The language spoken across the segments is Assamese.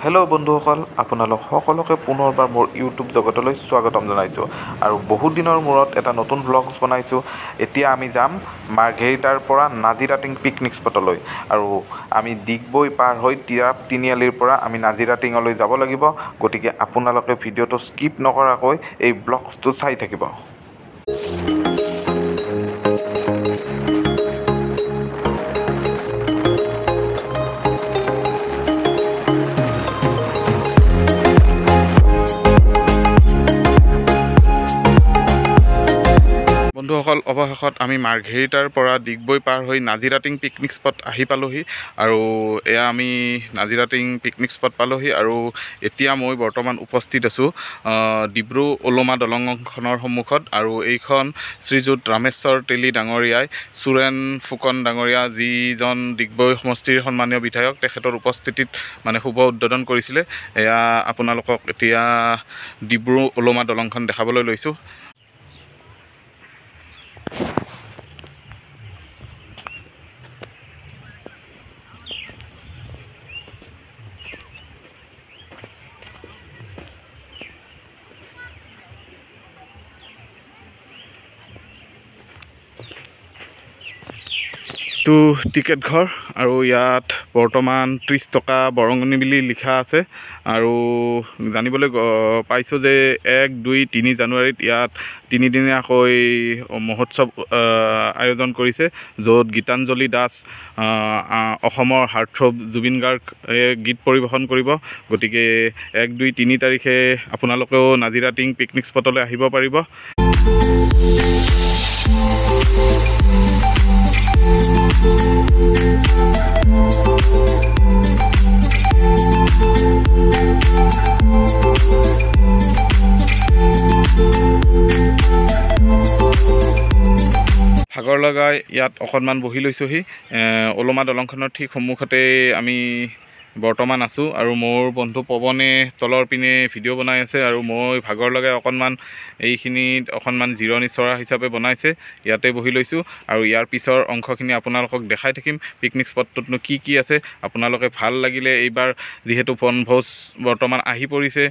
হেল্ল' বন্ধুসকল, আপোনালোক সকলোকে পুনৰবাৰ মোৰ ইউটিউব জগতলৈ স্বাগতম জনাইছোঁ। আৰু বহুত দিনৰ মূৰত এটা নতুন ব্লগছ বনাইছোঁ। এতিয়া আমি যাম মাৰ্ঘেৰিটাৰ পৰা নাজিৰাটিং পিকনিক স্পটলৈ। আৰু আমি ডিগবৈ পাৰ হৈ টিৰাপ তিনিআলিৰ পৰা আমি নাজিৰাটিঙলৈ যাব লাগিব। গতিকে আপোনালোকে ভিডিঅ'টো স্কিপ নকৰাকৈ এই ব্লগছটো চাই থাকিব। বন্ধুসকল, অৱশেষত আমি মাৰ্ঘেৰিটাৰ পৰা ডিগবৈ পাৰ হৈ নাজিৰাটিং পিকনিক স্পট আহি পালোহি। আৰু এয়া আমি নাজিৰাটিং পিকনিক স্পট পালোহি। আৰু এতিয়া মই বৰ্তমান উপস্থিত আছোঁ ডিব্ৰু ওলমা দলংখনৰ সন্মুখত। আৰু এইখন শ্ৰীযুত ৰামেশ্বৰ তেলী ডাঙৰীয়াই, চুৰেণ ফুকন ডাঙৰীয়া, যিজন ডিগবৈ সমষ্টিৰ সন্মানীয় বিধায়ক, তেখেতৰ উপস্থিতিত মানে শুভ উদ্বোধন কৰিছিলে। এয়া আপোনালোকক এতিয়া ডিব্ৰু ওলমা দলংখন দেখাবলৈ লৈছোঁ। টো টিকেট ঘৰ, আৰু ইয়াত বৰ্তমান 30 টকা বৰঙণি বুলি লিখা আছে। আৰু জানিবলৈ পাইছোঁ যে 1, 2, 3 জানুৱাৰীত ইয়াত তিনিদিনীয়াকৈ মহোৎসৱ আয়োজন কৰিছে, য'ত গীতাঞ্জলি দাস, অসমৰ হাৰ্টথ্ৰব জুবিন গাৰ্গে গীত পৰিৱেশন কৰিব। গতিকে 1, 2, 3 তাৰিখে আপোনালোকেও নাজিৰাটিং পিকনিক স্পটলৈ আহিব পাৰিব। ভাগৰ লগাই ইয়াত অকণমান বহি লৈছোঁহি। ওলমা দলংখনৰ ঠিক সন্মুখতে আমি বৰ্তমান আছোঁ। আৰু মোৰ বন্ধু পৱনে তলৰ পিনে ভিডিঅ' বনাই আছে, আৰু মই ভাগৰ লগাই অকণমান এইখিনিত অকণমান জিৰণি চৰা হিচাপে বনাইছে, ইয়াতে বহি লৈছোঁ। আৰু ইয়াৰ পিছৰ অংশখিনি আপোনালোকক দেখাই থাকিম, পিকনিক স্পটটোতনো কি কি আছে। আপোনালোকে ভাল লাগিলে, এইবাৰ যিহেতু বনভোজ বৰ্তমান আহি পৰিছে,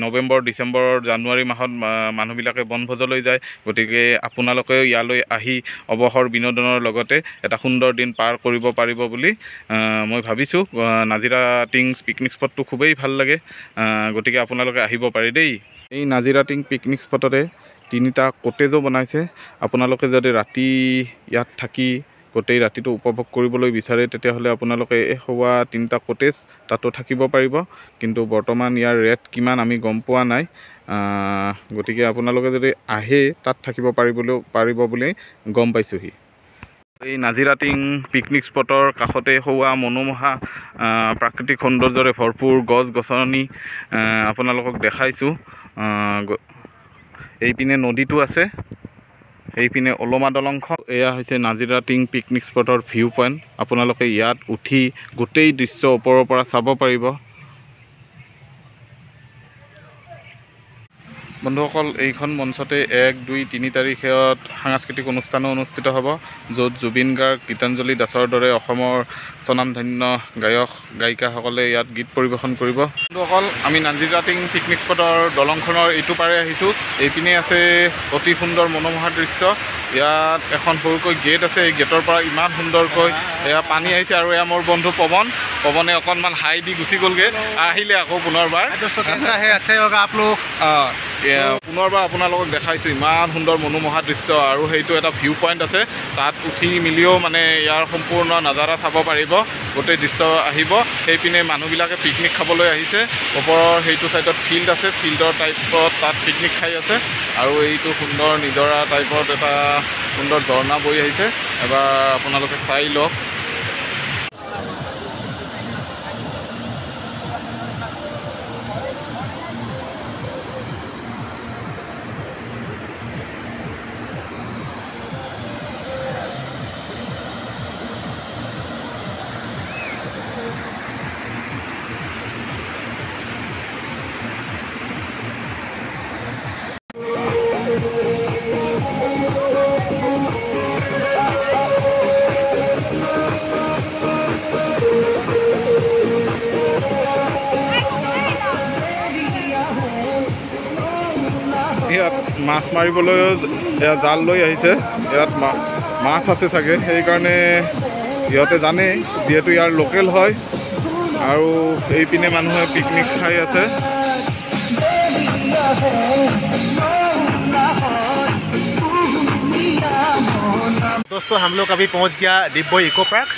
নৱেম্বৰ, ডিচেম্বৰ, জানুৱাৰী মাহত মানুহবিলাকে বনভোজলৈ যায়। গতিকে আপোনালোকেও ইয়ালৈ আহি অৱসৰ বিনোদনৰ লগতে এটা সুন্দৰ দিন পাৰ কৰিব পাৰিব বুলি মই ভাবিছোঁ। নাজিৰাটিং পিকনিক স্পটটো খুবেই ভাল লাগে, গতিকে আপোনালোকে আহিব পাৰে দেই। এই নাজিৰাটিং পিকনিক স্পটতে 3টা কটেজো বনাইছে। আপোনালোকে যদি ৰাতি ইয়াত থাকি গোটেই ৰাতিটো উপভোগ কৰিবলৈ বিচাৰে, তেতিয়াহ'লে আপোনালোকে এই 3টা কটেজ তাতো থাকিব পাৰিব। কিন্তু বৰ্তমান ইয়াৰ ৰেট কিমান আমি গম পোৱা নাই। গতিকে আপোনালোকে যদি আহে তাত থাকিব পাৰিব বুলি গম পাইছোঁহি। এই নাজিৰাটিং পিকনিক স্পটৰ কাষতে মনোমোহা প্ৰাকৃতিক সৌন্দৰ্যৰে ভৰপূৰ গছ গছনি আপোনালোকক দেখাইছোঁ। এইপিনে নদীটো আছে, এইপিনে ওলমা দলংখন। এয়া হৈছে নাজিৰাটিং পিকনিক স্পটৰ ভিউ পইণ্ট। আপোনালোকে ইয়াত উঠি গোটেই দৃশ্য ওপৰৰ পৰা চাব পাৰিব। বন্ধুসকল, এইখন মঞ্চতে 1, 2, 3 তাৰিখত সাংস্কৃতিক অনুষ্ঠানো অনুষ্ঠিত হ'ব, য'ত জুবিন গাৰ্গ, গীতাঞ্জলি দাসৰ দৰে অসমৰ স্বনামধন্য গায়ক গায়িকাসকলে ইয়াত গীত পৰিৱেশন কৰিব। বন্ধুসকল, আমি নাজিৰাটিং পিকনিক স্পটৰ দলংখনৰ এইটো পাৰে আহিছোঁ। এইপিনে আছে অতি সুন্দৰ মনোমোহা দৃশ্য। ইয়াত এখন সৰুকৈ গেট আছে, এই গেটৰ পৰা ইমান সুন্দৰকৈ এয়া পানী আহিছে। আৰু এয়া মোৰ বন্ধু পৱনে অকণমান হাই দি গুচি গ'লগৈ, আহিলে আকৌ পুনৰবাৰ। পুনৰবাৰ আপোনালোকক দেখাইছোঁ ইমান সুন্দৰ মনোমোহা দৃশ্য। আৰু সেইটো এটা ভিউ পইণ্ট আছে, তাত উঠি মেলিও মানে ইয়াৰ সম্পূৰ্ণ নাজাৰা চাব পাৰিব, গোটেই দৃশ্য আহিব। সেইপিনে মানুহবিলাকে পিকনিক খাবলৈ আহিছে। ওপৰৰ সেইটো ছাইডত ফিল্ড আছে, ফিল্ডৰ টাইপত তাত পিকনিক খাই আছে। আৰু এইটো সুন্দৰ নিজৰা টাইপত এটা সুন্দৰ ঝৰ্ণা বৈ আহিছে, এবাৰ আপোনালোকে চাই লওক। ইয়াত মাছ মাৰিবলৈও জাল লৈ আহিছে। ইয়াত মাছ আছে চাগে, সেইকাৰণে সিহঁতে জানে যিহেতু ইয়াৰ লোকেল হয়। আৰু এইপিনে মানুহে পিকনিক খাই আছে। दोस्तों हम लोग अभी पहुंच गया डिब्बोई इको पार्क।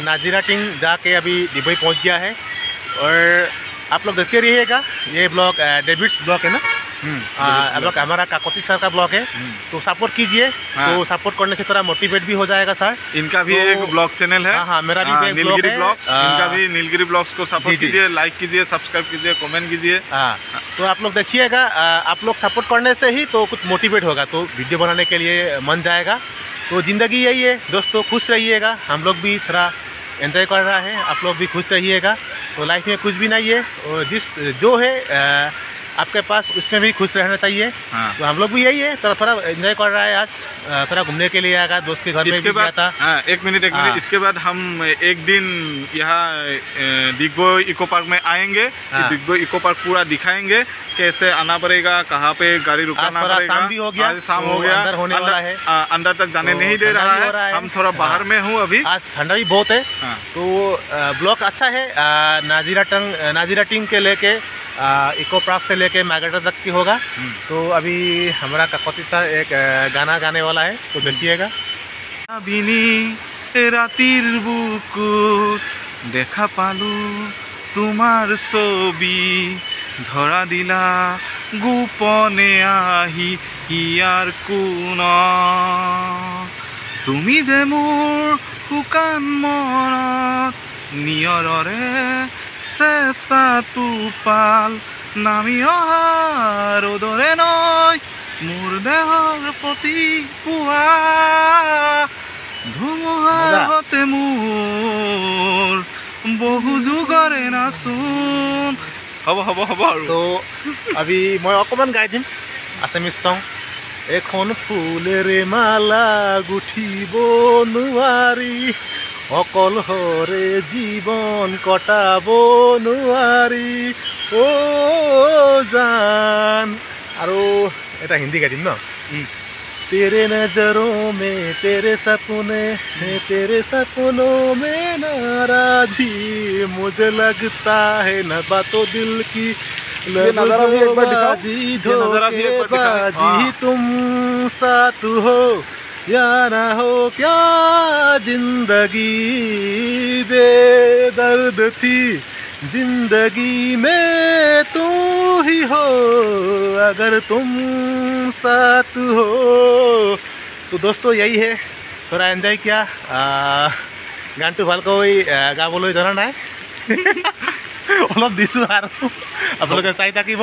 नाजीरा टिंग जाके अभी डिब्बोई पहुंच गया है और आप लोग देखते रहिएगा। ये ब्लॉग डेविड्स ब्लॉग है ना, आप लोग हमारा काकोती सर का ब्लॉग है, तो सपोर्ट कीजिए। तो सपोर्ट करने से थोड़ा मोटिवेट भी हो जाएगा सर। इनका भी एक ब्लॉग चैनल है। हाँ, मेरा भी एक नीलगिरी ब्लॉग्स, इनका भी नीलगिरी ब्लॉग्स को सपोर्ट कीजिए, लाइक कीजिए, सब्सक्राइब कीजिए, कमेंट कीजिए। हाँ, तो आप लोग देखिएगा, आप लोग सपोर्ट करने से ही तो कुछ मोटिवेट होगा, तो वीडियो बनाने के लिए मन जाएगा। तो ज़िंदगी यही है दोस्तों, खुश रहिएगा। हम लोग भी थोड़ा एंजॉय कर रहा है, आप लोग भी खुश रहिएगा। तो लाइफ में कुछ भी नहीं है, और जो है आपके पास उसमें भी खुश रहना चाहिए। तो हम लोग भी यही है, थोड़ा एंजॉय कर रहा है। आज थोड़ा घूमने के लिए आएगा, दोस्त के घर में भी गया था। एक मिनट इसके बाद हम एक दिन यहाँ डिगबोई इको पार्क में आएंगे। डिगबोई इको पार्क पूरा दिखाएंगे, कैसे आना पड़ेगा, कहाँ पे गाड़ी रुकाना पड़ेगा। शाम भी हो गया, शाम हो गया, अंदर होने वाला है। अंदर तक जाने नहीं दे रहा है, हम थोड़ा बाहर में हूँ अभी। आज ठंडा भी बहुत है। तो ब्लॉक अच्छा है। नाजीरा टिंग के लेके इको पार्क से लेके मैगटा तक की होगा। तो अभी हमारा काकोती सर एक गाना गाने वाला है, तो देखिएगा। रातिर बुकुत देखा पालू तुमार छवि, धरा दिला गोपने आही हियार कोणत, तुमी जे मोर শুকান মনত নিয়ৰৰে চেঁচা টোপাল নামি অহা ৰ'দৰে নৈ মোৰ দেহৰ প্ৰতি পুৱা ধুমুহাৰ হতে মোৰ বহু যুগৰে নাচোন। হ'ব আৰু তো अभी मैं অকমান গাই দিম আছামিজ সং। এখন ফুলেৰে মালা গুঠিব নোৱাৰি, অকলহৰে জীৱন কটাব নোৱাৰি অ জান। আৰু এটা হিন্দী গাই দিম ন। तेरे नजरों में तेरे सपनों में नाराजी, मुझे लगता है न बातों दिल की लफ्ज़ोबाजी, धोखेबाजी, तुम साथ हो या ना हो क्या जिंदगी बेदर्द थी, जिंदगी में तू ही हो अगर तुम साथ हो। तो दोस्तों यही है, थोड़ा एंजॉय किया। गानটো ভালকৈ গাবলৈ জনা নাই, অলপ দিছোঁ আৰু আপোনালোকে চাই থাকিব।